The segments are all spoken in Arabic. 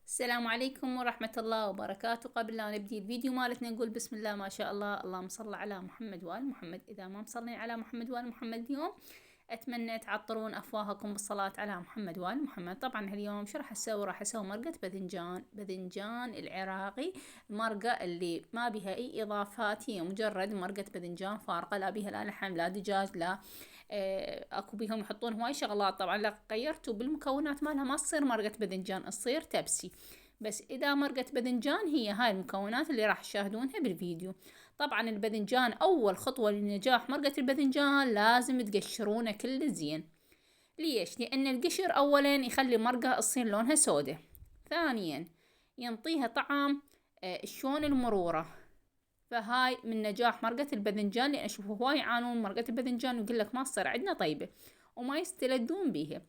السلام عليكم ورحمة الله وبركاته. قبل لا نبدي الفيديو مالتنا نقول بسم الله ما شاء الله، اللهم صل على محمد وآل محمد. إذا ما مصلين على محمد وآل محمد اليوم أتمنى تعطرون أفواهكم بالصلاة على محمد وآل محمد. طبعا اليوم شو راح أسوي؟ راح أسوي مرقة باذنجان العراقي، المرقة اللي ما بها أي إضافات، هي مجرد مرقة باذنجان فارغة، لا بها لا لحم لا دجاج لا اكو بيهم يحطون هواي شغلات. طبعا لو غيرتوا بالمكونات مالها ما تصير مرقة باذنجان، تصير تبسي. بس اذا مرقة باذنجان هي هاي المكونات اللي راح تشاهدونها بالفيديو. طبعا الباذنجان اول خطوة لنجاح مرقة الباذنجان لازم تقشرونه كل زين. ليش؟ لان القشر اولا يخلي المرقة تصير لونها سودة، ثانيا ينطيها طعم شلون المرورة. فهاي من نجاح مرقة الباذنجان، لأن أشوف هواي يعانون مرقة الباذنجان ويقول لك ما تصير عندنا طيبة وما يستلذون بيها.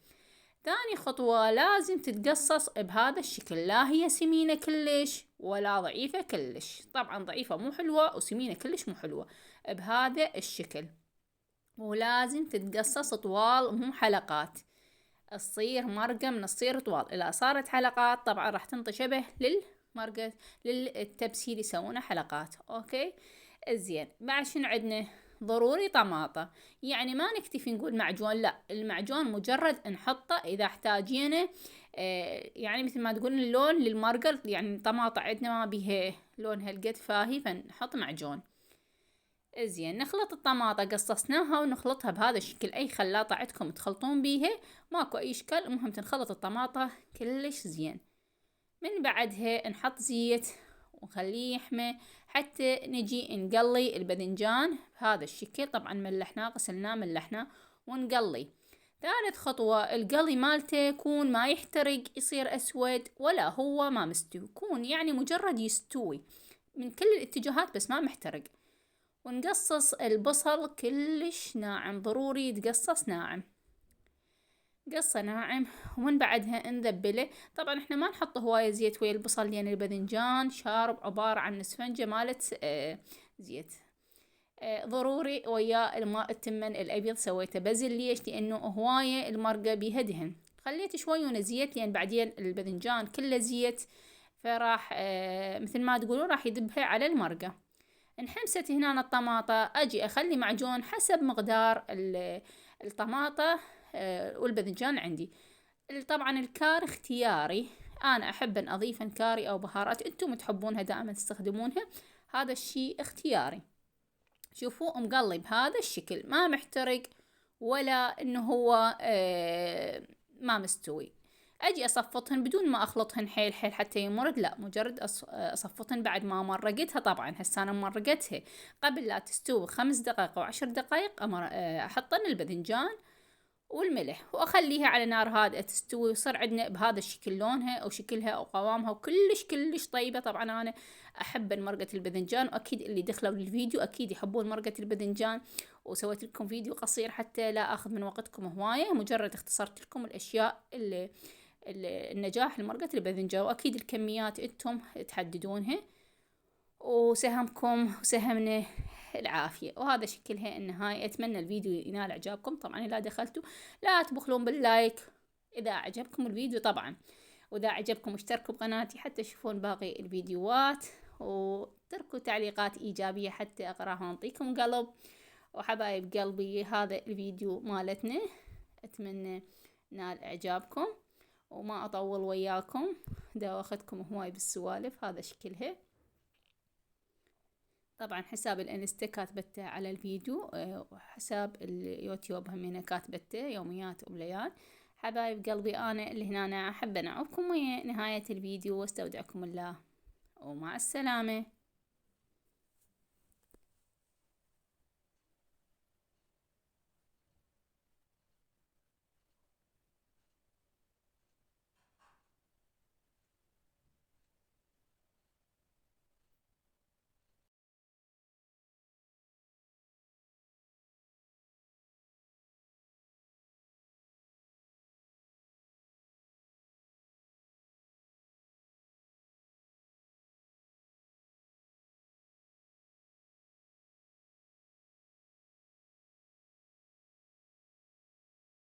ثاني خطوة لازم تتقصص بهذا الشكل، لا هي سمينة كلش ولا ضعيفة كلش. طبعا ضعيفة مو حلوة وسمينة كلش مو حلوة، بهذا الشكل. ولازم تتقصص طوال مو حلقات، تصير مرقة من تصير طوال. إذا صارت حلقات طبعا راح تنطي شبه للمرقة للتبسيل يسوونه حلقات. أوكي زين. بعد شنو عندنا؟ ضروري طماطة، يعني ما نكتفي نقول معجون، لا المعجون مجرد نحطه إذا احتاجينه. يعني مثل ما تقول اللون للمرقة، يعني طماطة عندنا ما بيها لون هالقد فاهي فنحط معجون. زين. نخلط الطماطة، قصصناها ونخلطها بهذا الشكل، اي خلاطة عندكم تخلطون بيها ماكو اي اشكال، المهم تنخلط الطماطة كلش زين. من بعدها نحط زيت ونخليه يحمى حتى نجي نقلي الباذنجان بهذا الشكل. طبعا ملحناه، غسلناه ملحناه ونقلي. ثالث خطوة القلي مالته يكون ما يحترق يصير اسود ولا هو ما مستوي، يكون يعني مجرد يستوي من كل الاتجاهات بس ما محترق. ونقصص البصل كلش ناعم، ضروري يتقصص ناعم، قصة ناعم. ومن بعدها نذبله. طبعا احنا ما نحط هواية زيت ويا البصل، لان الباذنجان شارب عبارة عن اسفنجة مالت زيت. ضروري ويا الماء التمن الابيض سويته بزل. ليش؟ لانه هواية المرقة بيها دهن، خليت شوي زيت لان بعدين الباذنجان كله زيت، فراح مثل ما تقولون راح يذبها على المرقة. انحمست هنا الطماطة، اجي اخلي معجون حسب مقدار الطماطة والباذنجان عندي. طبعا الكار اختياري، انا احب ان اضيف كاري او بهارات انتم تحبونها دائما تستخدمونها، هذا الشي اختياري. شوفوا مقلي بهذا الشكل، ما محترق ولا انه هو ما مستوي. اجي اصفطهن بدون ما اخلطهن حيل حيل حتى يمرق، لا مجرد اصفطهن بعد ما مرقتها. طبعا هسه انا مرقتها قبل لا تستوي 5 دقائق او 10 دقائق، احطن الباذنجان والملح واخليها على نار هادئة تستوي ويصير عندنا بهذا الشكل لونها او شكلها او قوامها، وكلش كلش طيبة. طبعا انا احب مرقة الباذنجان، واكيد اللي دخلوا للفيديو اكيد يحبون مرقة الباذنجان. وسويت لكم فيديو قصير حتى لا اخذ من وقتكم هواية، مجرد اختصرت لكم الاشياء اللي النجاح لمرقة الباذنجان، واكيد الكميات انتم تحددونها. وسهمكم وسهمنا العافية. وهذا شكلها النهاية. أتمنى الفيديو ينال إعجابكم. طبعا إذا دخلتوا لا تبخلون باللايك إذا أعجبكم الفيديو طبعا، وإذا أعجبكم اشتركوا بقناتي حتى تشوفون باقي الفيديوهات، وتركوا تعليقات إيجابية حتى أقراها وأعطيكم قلب. وحبايب قلبي هذا الفيديو مالتنا، أتمنى نال إعجابكم وما أطول وياكم دا أخذكم هواي بالسوالف. هذا شكلها. طبعا حساب الانستا كاتبته على الفيديو، وحساب اليوتيوب همينه كاتبته يوميات وبليال. حبايب قلبي انا اللي هنا احب انعوكم ويا نهاية الفيديو، واستودعكم الله ومع السلامة.